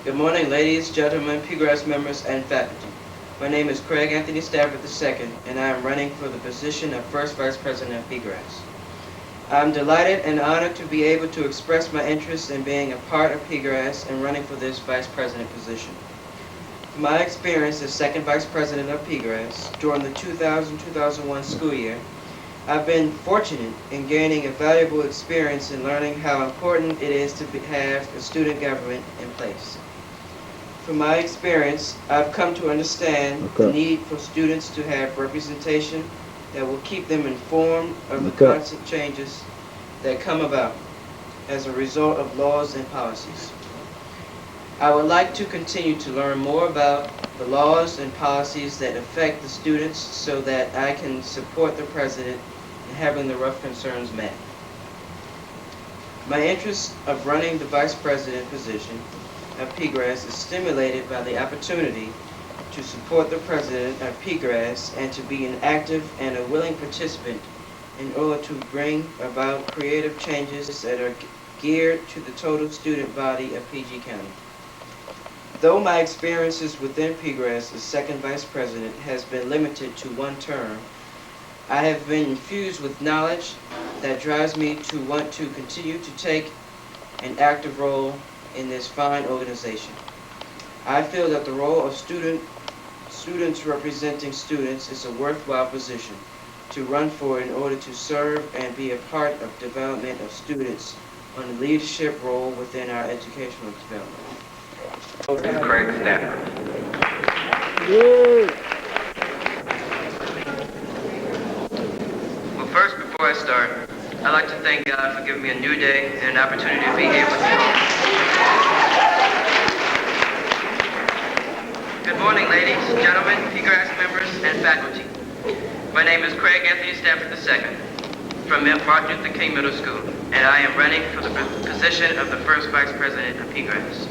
Good morning, ladies, gentlemen, PGRASG members, and faculty. My name is Craig Anthony Stafford II, and I am running for the position of First Vice President of PGRASG. I'm delighted and honored to be able to express my interest in being a part of PGRASG and running for this Vice President position. From my experience as Second Vice President of PGRASG during the 2000-2001 school year, I've been fortunate in gaining a valuable experience in learning how important it is to have a student government in place. From my experience, I've come to understand the need for students to have representation that will keep them informed of the constant changes that come about as a result of laws and policies. I would like to continue to learn more about the laws and policies that affect the students so that I can support the President in having the rough concerns met. My interest of running the Vice President position of PGRASG is stimulated by the opportunity to support the President of PGRASG and to be an active and a willing participant in order to bring about creative changes that are geared to the total student body of PG County. Though my experiences within PGRASG as Second Vice President has been limited to one term, I have been infused with knowledge that drives me to want to continue to take an active role in this fine organization. I feel that the role of students representing students is a worthwhile position to run for in order to serve and be a part of development of students on a leadership role within our educational development. This is Craig Stafford. Well, first, before I start, I'd like to thank God for giving me a new day and an opportunity to be here with you all. Good morning, ladies, gentlemen, PGRASG members, and faculty. My name is Craig Anthony Stafford II from Martin Luther King Middle School, and I am running for the position of the First Vice President of PGRASG.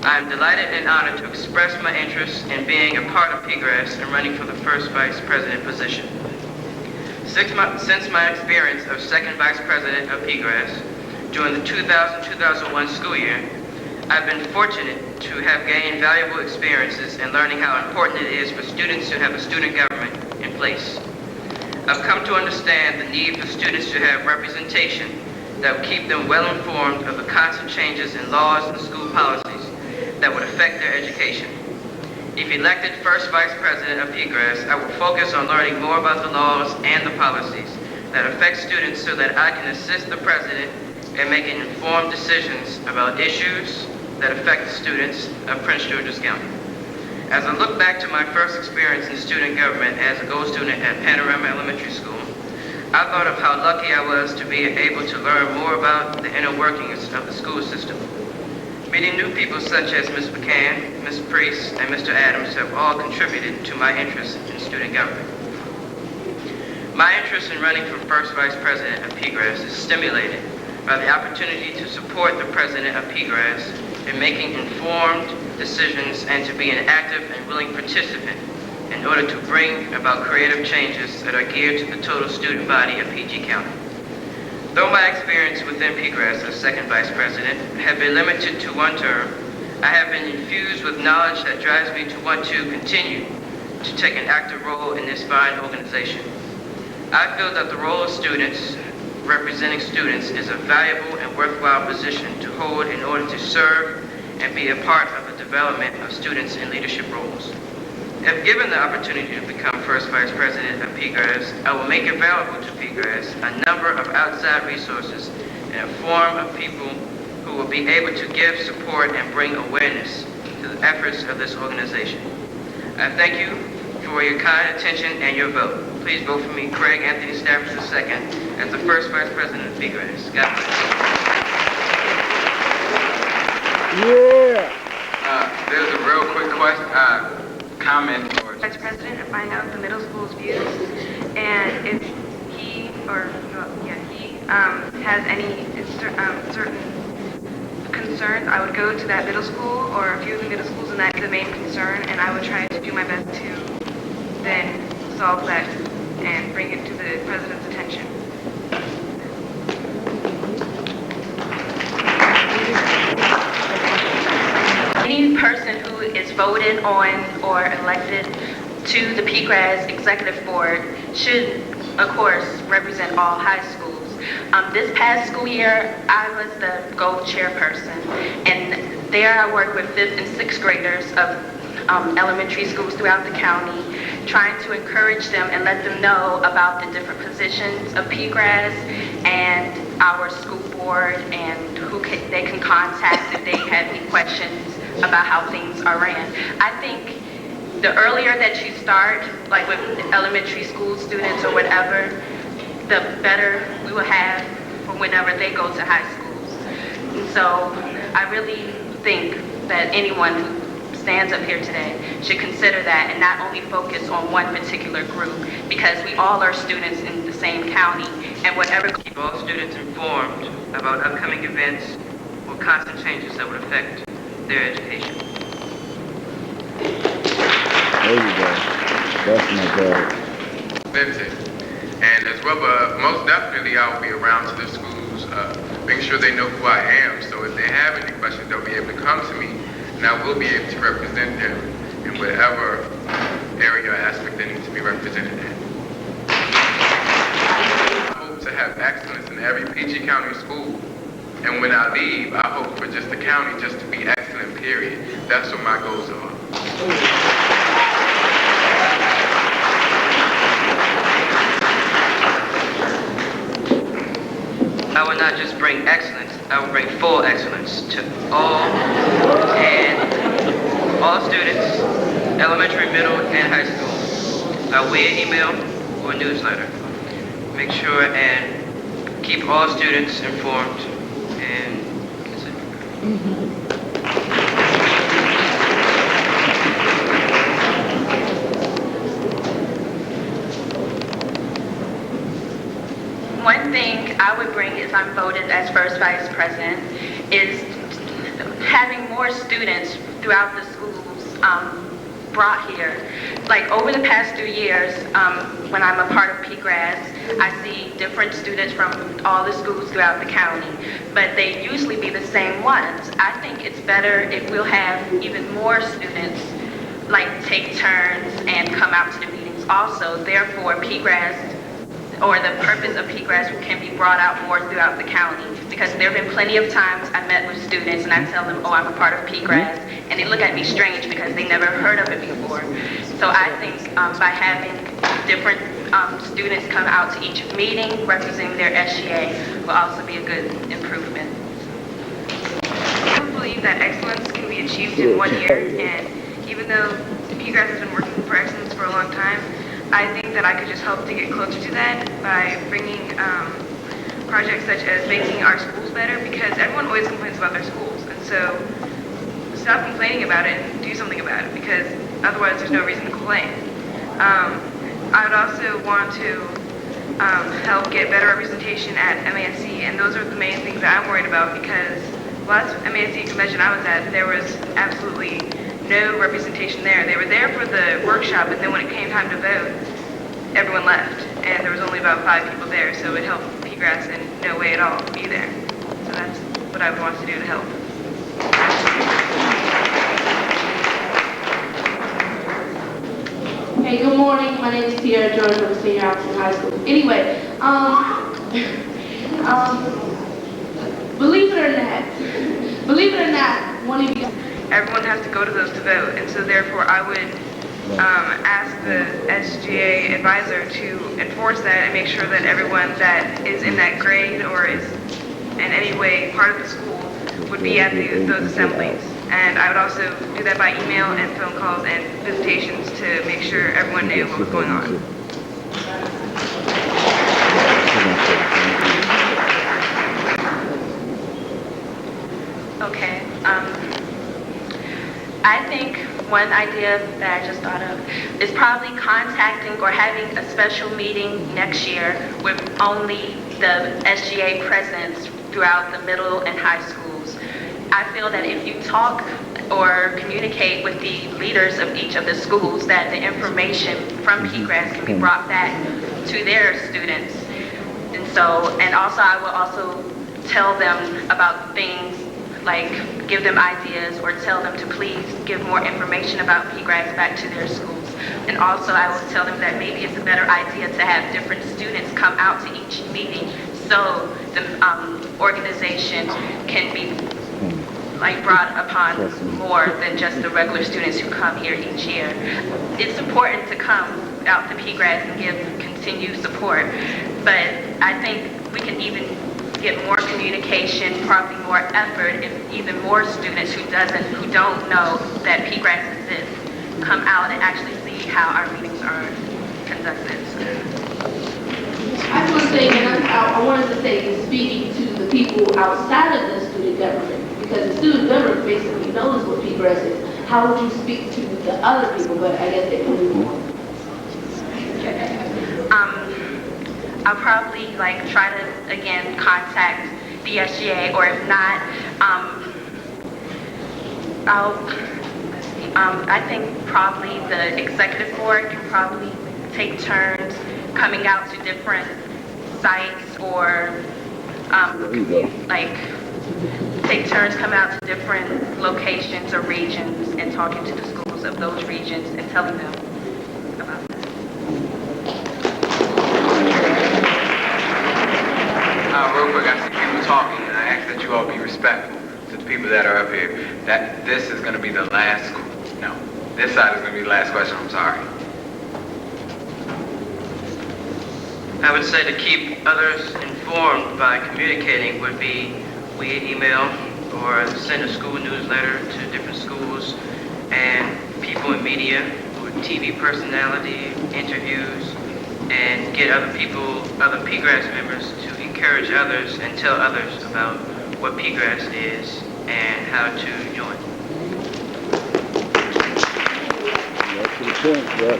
I am delighted and honored to express my interest in being a part of PGRASG and running for the First Vice President position. Since my experience of Second Vice President of PGRASG during the 2000-2001 school year, I've been fortunate to have gained valuable experiences in learning how important it is for students to have a student government in place. I've come to understand the need for students to have representation that will keep them well informed of the constant changes in laws and school policies that would affect their education. If elected First Vice President of PGRASG, I will focus on learning more about the laws and the policies that affect students so that I can assist the President in making informed decisions about issues that affect the students of Prince George's County. As I look back to my first experience in student government as a Gold student at Panorama Elementary School, I thought of how lucky I was to be able to learn more about the inner workings of the school system. Meeting new people such as Ms. McCann, Ms. Priest, and Mr. Adams have all contributed to my interest in student government. My interest in running for First Vice President of PGRASG is stimulated by the opportunity to support the President of PGRASG in making informed decisions and to be an active and willing participant in order to bring about creative changes that are geared to the total student body of PG County. Though my experience within PGRASG as Second Vice President have been limited to one term, I have been infused with knowledge that drives me to want to continue to take an active role in this fine organization. I feel that the role of students, representing students, is a valuable and worthwhile position to hold in order to serve and be a part of the development of students in leadership roles. If given the opportunity to become First Vice President of PGRASG, I will make available to PGRASG a number of outside resources in a form of people who will be able to give support and bring awareness to the efforts of this organization. I thank you for your kind attention and your vote. Please vote for me, Craig Anthony Stafford II, as the First Vice President of PGRASG. God bless. Yeah. There's a real quick comment. Vice President to find out the middle school's views, and if he has any certain concerns, I would go to that middle school or a few of the middle schools, and that is the main concern, and I would try to do my best to then solve that and bring it to the President's attention. voted on or elected to the PGRASG Executive Board should, of course, represent all high schools. This past school year, I was the gold chairperson, and there I worked with 5th and 6th graders of elementary schools throughout the county, trying to encourage them and let them know about the different positions of PGRASG and our school board and who they can contact if they have any questions about how things are ran. I think the earlier that you start, like with elementary school students or whatever, the better we will have for whenever they go to high schools. And so I really think that anyone who stands up here today should consider that and not only focus on one particular group, because we all are students in the same county, and whatever. Keep all students informed about upcoming events or constant changes that would affect their education. There you go. That's my God. Vincent. And as well, most definitely I will be around to the schools, making sure they know who I am. So if they have any questions, they'll be able to come to me, and I will be able to represent them in whatever area or aspect they need to be represented in. I hope to have excellence in every PG County school. And when I leave, I hope for just the county just to be excellent, period. That's what my goals are. I will not just bring excellence, I will bring full excellence to all students, elementary, middle, and high school, via email or newsletter. Make sure and keep all students informed, and that's it. One thing I would bring if I'm voted as first vice president is having more students throughout the schools brought here. Like over the past 2 years, when I'm a part of PGRASG, I see different students from all the schools throughout the county, but they usually be the same ones. I think it's better if we'll have even more students like take turns and come out to the meetings also. Therefore, PGRASG, or the purpose of PGRASG, can be brought out more throughout the county, because there have been plenty of times I met with students and I tell them, oh, I'm a part of PGRASG, and they look at me strange because they never heard of it before. So I think by having different students come out to each meeting representing their SGA will also be a good improvement. I believe that excellence can be achieved in 1 year, and even though PGRASG has been working for excellence for a long time, I think that I could just help to get closer to that by bringing projects such as making our schools better, because everyone always complains about their schools, and so stop complaining about it and do something about it, because otherwise there's no reason to complain. I would also want to help get better representation at MASC, and those are the main things that I'm worried about, because last MASC convention I was at, there was absolutely no representation there. They were there for the workshop, and then when it came time to vote, everyone left, and there was only about 5 people there, so it helped PGRASG in no way at all be there. So that's what I would want to do to help. Hey, good morning. My name is Tiara George. I'm a senior in high school. Anyway, believe it or not, one of you. Everyone has to go to those to vote, and so therefore I would ask the SGA advisor to enforce that and make sure that everyone that is in that grade or is in any way part of the school would be at those assemblies. And I would also do that by email and phone calls and visitations to make sure everyone knew what was going on. Okay. I think one idea that I just thought of is probably contacting or having a special meeting next year with only the SGA presence throughout the middle and high schools. I feel that if you talk or communicate with the leaders of each of the schools, that the information from PGRASG can be brought back to their students. And also I will also tell them about things like give them ideas or tell them to please give more information about PGRASG back to their schools. And also I will tell them that maybe it's a better idea to have different students come out to each meeting so the organization can be like brought upon more than just the regular students who come here each year. It's important to come out to PGRASG and give continued support, but I think we can even get more communication, probably more effort, if even more students who don't know that PGRASG exists come out and actually see how our meetings are conducted. I just want to say, and I wanted to say, speaking to the people outside of the student government, because the student government basically knows what PGRASG is. How would you speak to the other people? But I guess they can move on. I'll probably like try to again contact the SGA, or if not, I think probably the executive board can probably take turns coming out to different sites, or like take turns coming out to different locations or regions and talking to the schools of those regions and telling them about this. Real quick, I see people talking, and I ask that you all be respectful to the people that are up here. That this is going to be the last. No, this side is going to be the last question. I'm sorry. I would say to keep others informed by communicating would be via email or send a school newsletter to different schools and people in media or TV personality interviews, and get other people, other PGRASG members to encourage others and tell others about what PGRASG is and how to join. That's the point, yeah.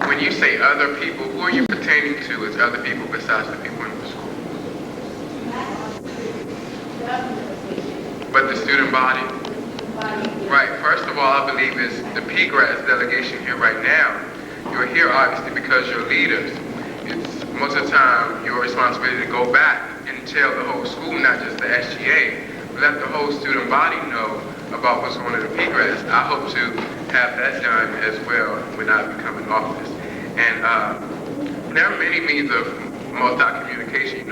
When you say other people, who are you pertaining to as other people besides the people in the school? But the student body? Right, first of all, I believe it's the PGRASG delegation here right now. You're here obviously because you're leaders. It's most of the time your responsibility to go back and tell the whole school, not just the SGA, but let the whole student body know about what's going on in the PGRASG. I hope to have that done as well when I become in office. And there are many means of multi-communication,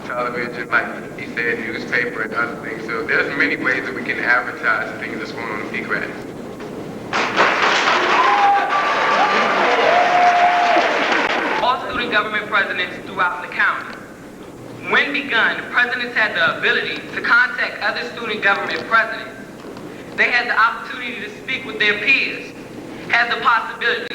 television, like he said, newspaper and other things. So there's many ways that we can advertise the things that's going on in PGRASG. All student government presidents throughout the county. When begun, presidents had the ability to contact other student government presidents. They had the opportunity to speak with their peers, had the possibility